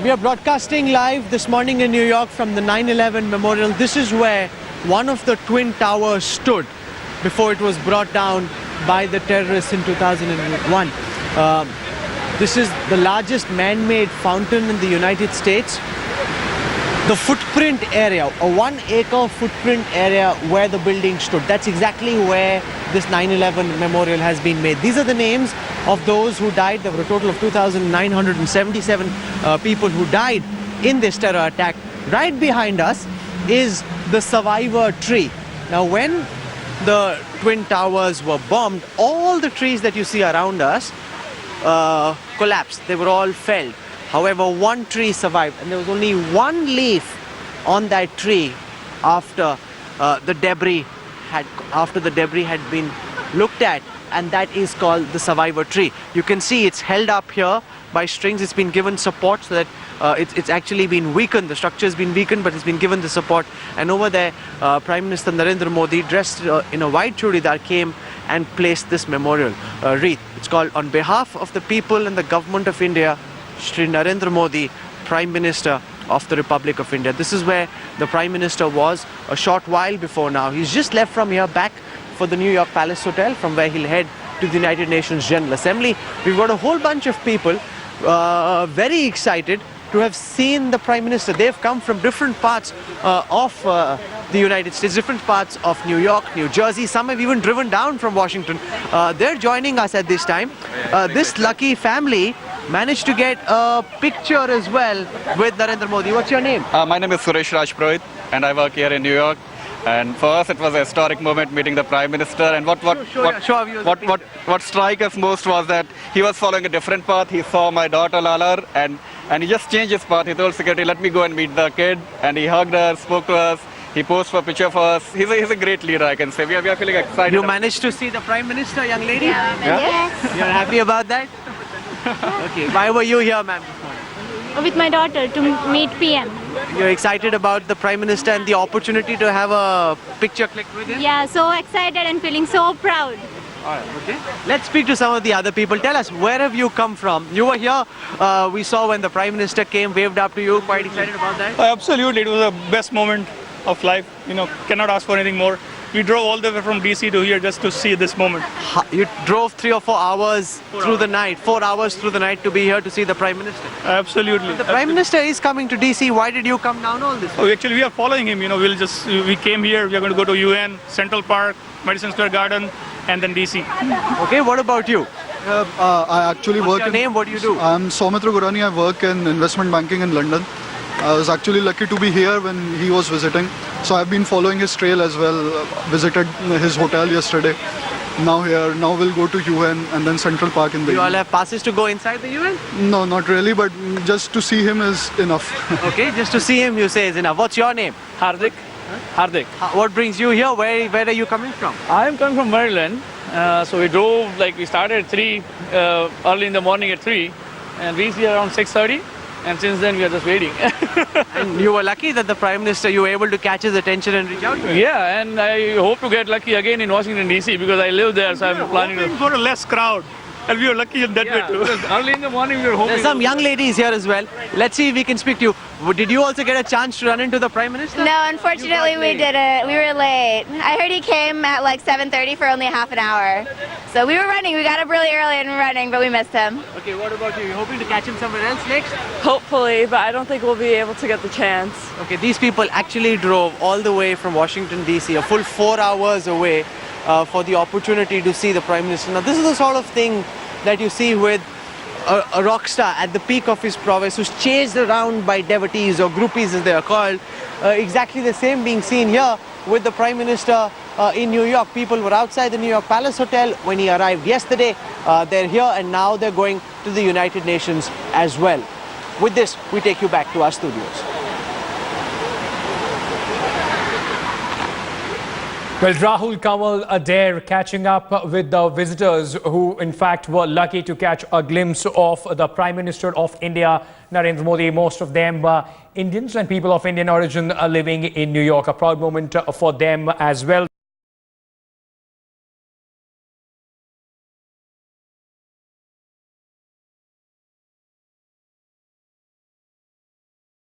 We are broadcasting live this morning in New York from the 9/11 memorial. This is where one of the twin towers stood before it was brought down by the terrorists in 2001. This is the largest man-made fountain in the United States. The footprint area, a 1-acre footprint area where the building stood, that's exactly where this 9/11 memorial has been made. These are the names of those who died. There were a total of 2,977 people who died in this terror attack. Right behind us is the survivor tree. Now, when the Twin Towers were bombed, all the trees that you see around us collapsed. They were all felled. However, one tree survived, and there was only one leaf on that tree after the debris had been looked at, and that is called the survivor tree. You can see it's held up here by strings. It's been given support so that it's actually been weakened. The structure has been weakened, but it's been given the support. And over there, Prime Minister Narendra Modi, dressed in a white churidar, came and placed this memorial wreath. It's called "On behalf of the people and the government of India, Shri Narendra Modi, Prime Minister of the Republic of India." This is where the Prime Minister was a short while before now. He's just left from here back for the New York Palace Hotel, from where he'll head to the United Nations General Assembly. We've got a whole bunch of people very excited to have seen the Prime Minister. They've come from different parts of the United States, different parts of New York, New Jersey. Some have even driven down from Washington. They're joining us at this time. This lucky family managed to get a picture as well with Narendra Modi. What's your name? My name is Suresh Rajpurohit, and I work here in New York. And for us, it was a historic moment meeting the Prime Minister. And what struck us most was that he was following a different path. He saw my daughter Lalar, and he just changed his path. He told security, "Let me go and meet the kid." And he hugged her, spoke to us. He posed for a picture for us. He's a great leader, I can say. We are feeling excited. You managed to see the Prime Minister, young lady? Yeah. Yes. You're happy about that? Okay. Why were you here, ma'am? With my daughter to meet PM. You're excited about the Prime Minister and the opportunity to have a picture clicked with him? Yeah, so excited and feeling so proud. Alright, okay. Let's speak to some of the other people. Tell us, where have you come from? You were here, we saw when the Prime Minister came, waved up to you. Quite excited about that? Absolutely, it was the best moment of life. Cannot ask for anything more. We drove all the way from DC to here just to see this moment. You drove 3 or 4 hours through the night, 4 hours through the night to be here to see the Prime Minister. Absolutely. The Prime Minister is coming to DC. Why did you come down all this way? Oh, actually, we are following him. We came here. We are going to go to UN, Central Park, Madison Square Garden, and then DC. Okay, what about you? I actually What's work your name? What do you do? I'm Soumitra Gurani. I work in investment banking in London. I was actually lucky to be here when he was visiting. So I've been following his trail as well. Visited his hotel yesterday. Now here. Now we'll go to UN and then Central Park in the You all have passes to go inside the UN? No, not really, but just to see him is enough. Okay, just to see him you say is enough. What's your name? Hardik. Hardik. What brings you here? Where are you coming from? I am coming from Maryland. So we drove, we started at 3, early in the morning at 3, and reached here around 6:30. And since then we are just waiting. And you were lucky that the Prime Minister, you were able to catch his attention and reach out to him. Yeah, and I hope to get lucky again in Washington DC because I live there, so I'm planning to. For a less crowd. And we are lucky in that way too. Early in the morning we were hoping. There's some young ladies here as well. Let's see if we can speak to you. Did you also get a chance to run into the Prime Minister? No, unfortunately we didn't. We were late. I heard he came at 7:30 for only half an hour. So we were running. We got up really early and running, but we missed him. Okay, what about you? You hoping to catch him somewhere else next? Hopefully, but I don't think we'll be able to get the chance. Okay, these people actually drove all the way from Washington DC, a full 4 hours away for the opportunity to see the Prime Minister. Now, this is the sort of thing that you see with a rock star at the peak of his prowess, who's chased around by devotees or groupies as they are called. Exactly the same being seen here with the Prime Minister in New York. People were outside the New York Palace Hotel when he arrived yesterday. They're here and now they're going to the United Nations as well. With this, we take you back to our studios. Well, Rahul Kamal Adair catching up with the visitors who in fact were lucky to catch a glimpse of the Prime Minister of India, Narendra Modi. Most of them Indians and people of Indian origin living in New York. A proud moment for them as well.